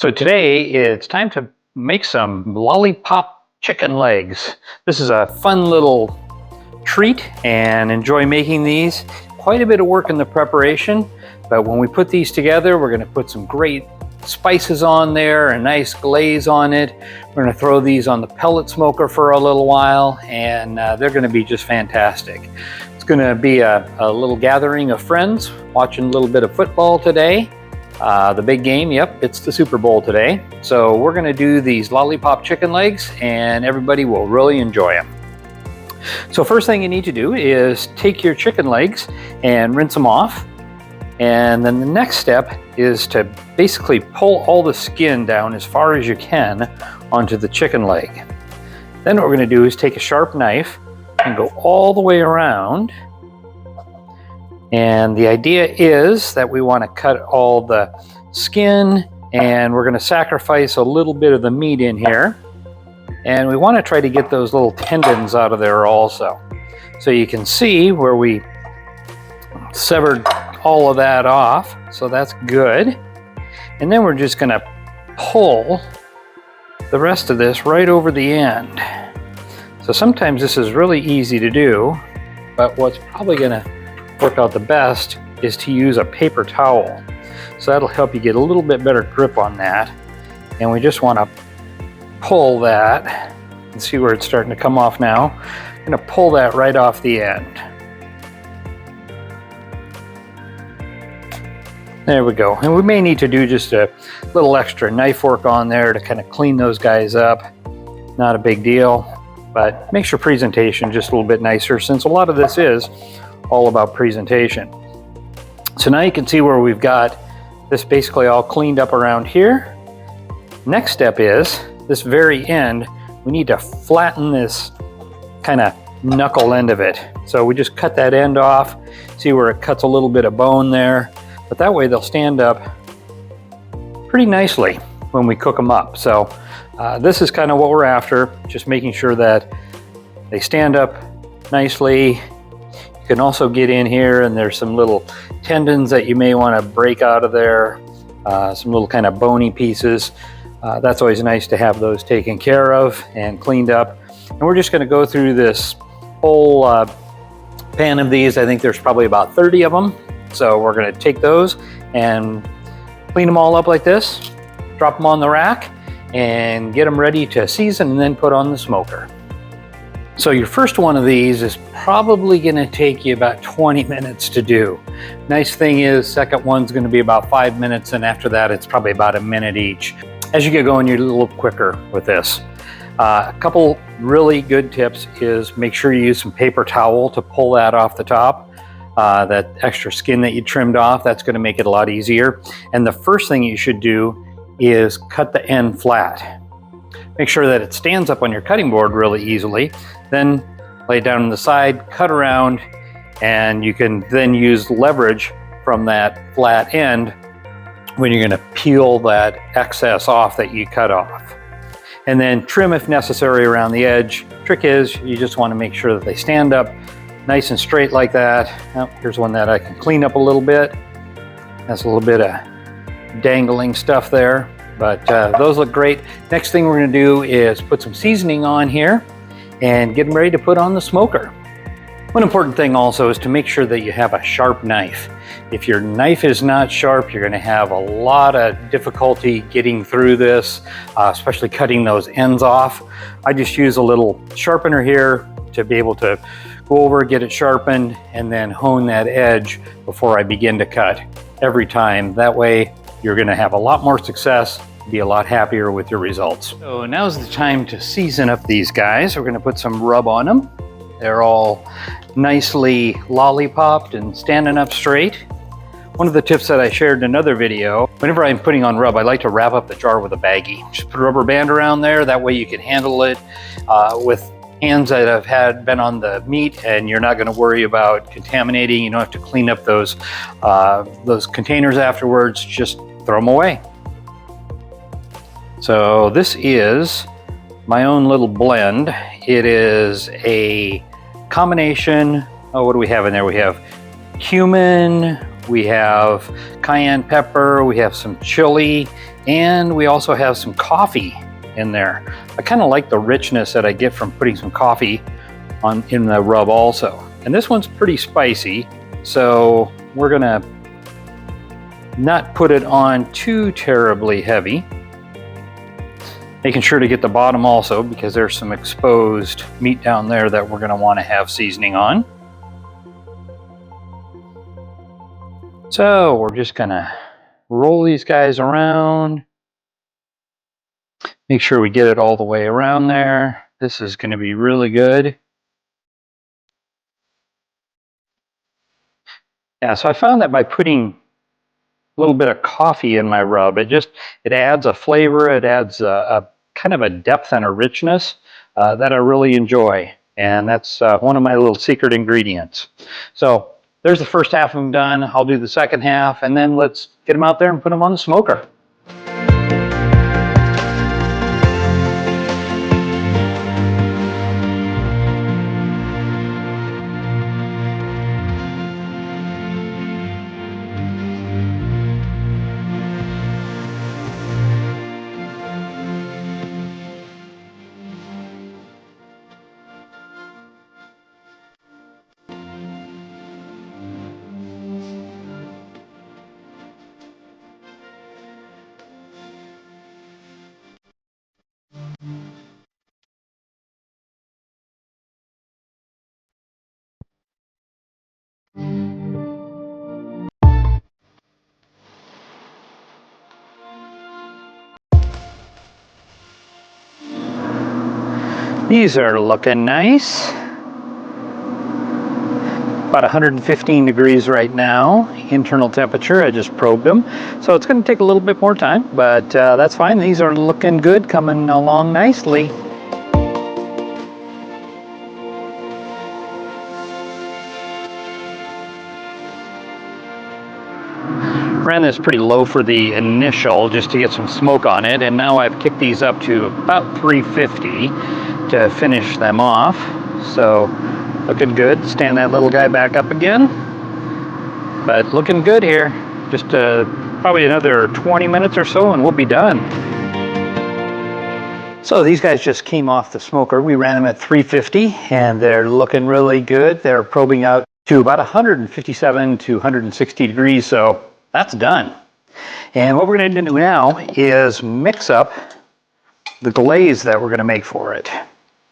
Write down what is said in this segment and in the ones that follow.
So today it's time to make some lollipop chicken legs. This is a fun little treat and enjoy making these. Quite a bit of work in the preparation, but when we put these together, we're going to put some great spices on there, a nice glaze on it. We're going to throw these on the pellet smoker for a little while, and they're going to be just fantastic. It's going to be a little gathering of friends watching a little bit of football today. The big game, yep, it's the Super Bowl today. So we're gonna do these lollipop chicken legs and everybody will really enjoy them. So first thing you need to do is take your chicken legs and rinse them off. And then the next step is to basically pull all the skin down as far as you can onto the chicken leg. Then what we're gonna do is take a sharp knife and go all the way around. And the idea is that we want to cut all the skin, and we're going to sacrifice a little bit of the meat in here. And we want to try to get those little tendons out of there also. So you can see where we severed all of that off, so that's good. And then we're just going to pull the rest of this right over the end. So sometimes this is really easy to do, but what's probably going to work out the best is to use a paper towel. So that'll help you get a little bit better grip on that. And we just want to pull that and see where it's starting to come off now. I'm going to pull that right off the end. There we go. And we may need to do just a little extra knife work on there to kind of clean those guys up. Not a big deal, but makes your presentation just a little bit nicer, since a lot of this is all about presentation. So now you can see where we've got this basically all cleaned up around here. Next step is this very end. We need to flatten this kind of knuckle end of it. So we just cut that end off. See where it cuts a little bit of bone there, but that way they'll stand up pretty nicely when we cook them up. So this is kind of what we're after, just making sure that they stand up nicely. You can also get in here and there's some little tendons that you may want to break out of there, some little kind of bony pieces. That's always nice to have those taken care of and cleaned up. And we're just going to go through this whole pan of these. I think there's probably about 30 of them. So we're going to take those and clean them all up like this, drop them on the rack, and get them ready to season and then put on the smoker. So your first one of these is probably going to take you about 20 minutes to do. Nice thing is, second one's going to be about 5 minutes, and after that it's probably about a minute each. As you get going, you're a little quicker with this. A couple really good tips is make sure you use some paper towel to pull that off the top. That extra skin that you trimmed off, that's going to make it a lot easier. And the first thing you should do is cut the end flat. Make sure that it stands up on your cutting board really easily. Then lay it down on the side, cut around, and you can then use leverage from that flat end when you're going to peel that excess off that you cut off. And then trim if necessary around the edge. Trick is you just want to make sure that they stand up nice and straight like that. Oh, here's one that I can clean up a little bit. That's a little bit of dangling stuff there, but those look great. Next thing we're going to do is put some seasoning on here and get them ready to put on the smoker. One important thing also is to make sure that you have a sharp knife. If your knife is not sharp, you're going to have a lot of difficulty getting through this, especially cutting those ends off. I just use a little sharpener here to be able to go over, get it sharpened, and then hone that edge before I begin to cut every time. That way you're going to have a lot more success, be a lot happier with your results. So now's the time to season up these guys. We're going to put some rub on them. They're all nicely lollipopped and standing up straight. One of the tips that I shared in another video, whenever I'm putting on rub, I like to wrap up the jar with a baggie. Just put a rubber band around there. That way you can handle it with hands that have been on the meat, and you're not going to worry about contaminating. You don't have to clean up those containers afterwards. Just throw them away. So this is my own little blend. It is a combination. Oh, what do we have in there? We have cumin, we have cayenne pepper, we have some chili, and we also have some coffee in there. I kind of like the richness that I get from putting some coffee in the rub also. And this one's pretty spicy, so we're gonna not put it on too terribly heavy. Making sure to get the bottom also, because there's some exposed meat down there that we're gonna wanna have seasoning on. So we're just gonna roll these guys around. Make sure we get it all the way around there. This is gonna be really good. Yeah, so I found that by putting a little bit of coffee in my rub, it adds a flavor, it adds a kind of a depth and a richness that I really enjoy. And that's one of my little secret ingredients. So there's the first half of them done. I'll do the second half, and then let's get them out there and put them on the smoker. These are looking nice. About 115 degrees right now, internal temperature. I just probed them. So it's going to take a little bit more time, but that's fine. These are looking good, coming along nicely. Ran this pretty low for the initial just to get some smoke on it, and now I've kicked these up to about 350 to finish them off. So looking good. Stand that little guy back up again, but looking good here. Just probably another 20 minutes or so and we'll be done. So these guys just came off the smoker. We ran them at 350 and they're looking really good. They're probing out to about 157 to 160 degrees, so that's done. And what we're going to do now is mix up the glaze that we're going to make for it.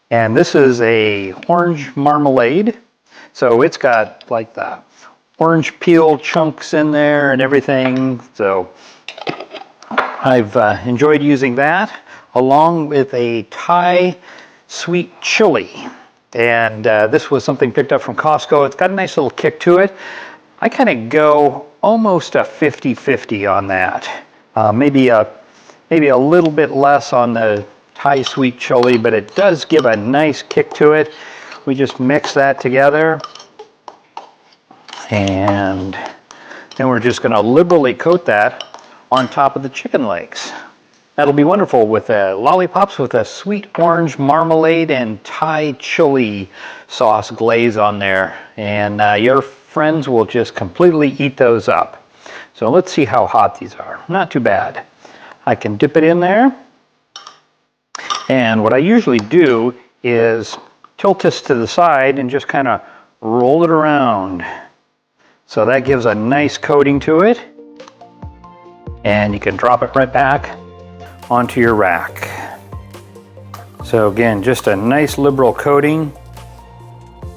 And this is a orange marmalade. So it's got like the orange peel chunks in there and everything. So I've enjoyed using that along with a Thai sweet chili. And this was something picked up from Costco. It's got a nice little kick to it. I kind of go almost a 50-50 on that. Maybe a little bit less on the Thai sweet chili, but it does give a nice kick to it. We just mix that together. And then we're just going to liberally coat that on top of the chicken legs. That'll be wonderful with lollipops with a sweet orange marmalade and Thai chili sauce glaze on there. And your friends will just completely eat those up. So let's see how hot these are. Not too bad. I can dip it in there. And what I usually do is tilt this to the side and just kind of roll it around. So that gives a nice coating to it. And you can drop it right back onto your rack. So again, just a nice liberal coating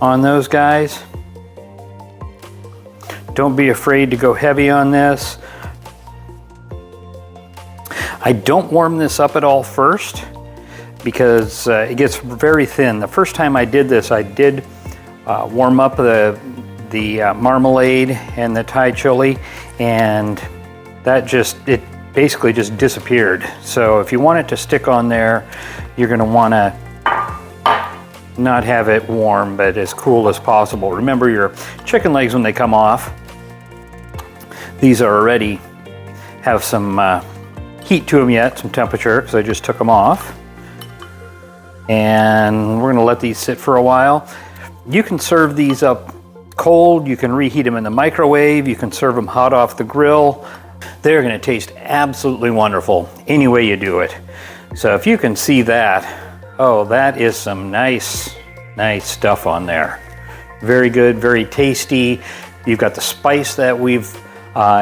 on those guys. Don't be afraid to go heavy on this. I don't warm this up at all first because it gets very thin. The first time I did this, I did warm up the marmalade and the Thai chili, and it basically just disappeared. So if you want it to stick on there, you're going to want to not have it warm, but as cool as possible. Remember your chicken legs, when they come off, these are already have some heat to them yet, some temperature, because I just took them off. And we're going to let these sit for a while. You can serve these up cold, you can reheat them in the microwave, you can serve them hot off the grill. They're gonna taste absolutely wonderful any way you do it. So if you can see that, oh, that is some nice stuff on there. Very good, very tasty. You've got the spice that we've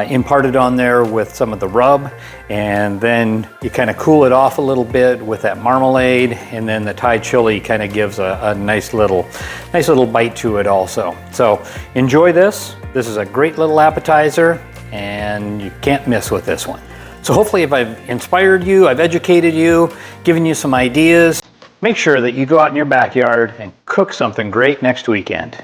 imparted on there with some of the rub, and then you kind of cool it off a little bit with that marmalade, and then the Thai chili kind of gives a nice little bite to it also. So enjoy this. This is a great little appetizer, and you can't miss with this one. So hopefully if I've inspired you, I've educated you, given you some ideas, make sure that you go out in your backyard and cook something great next weekend.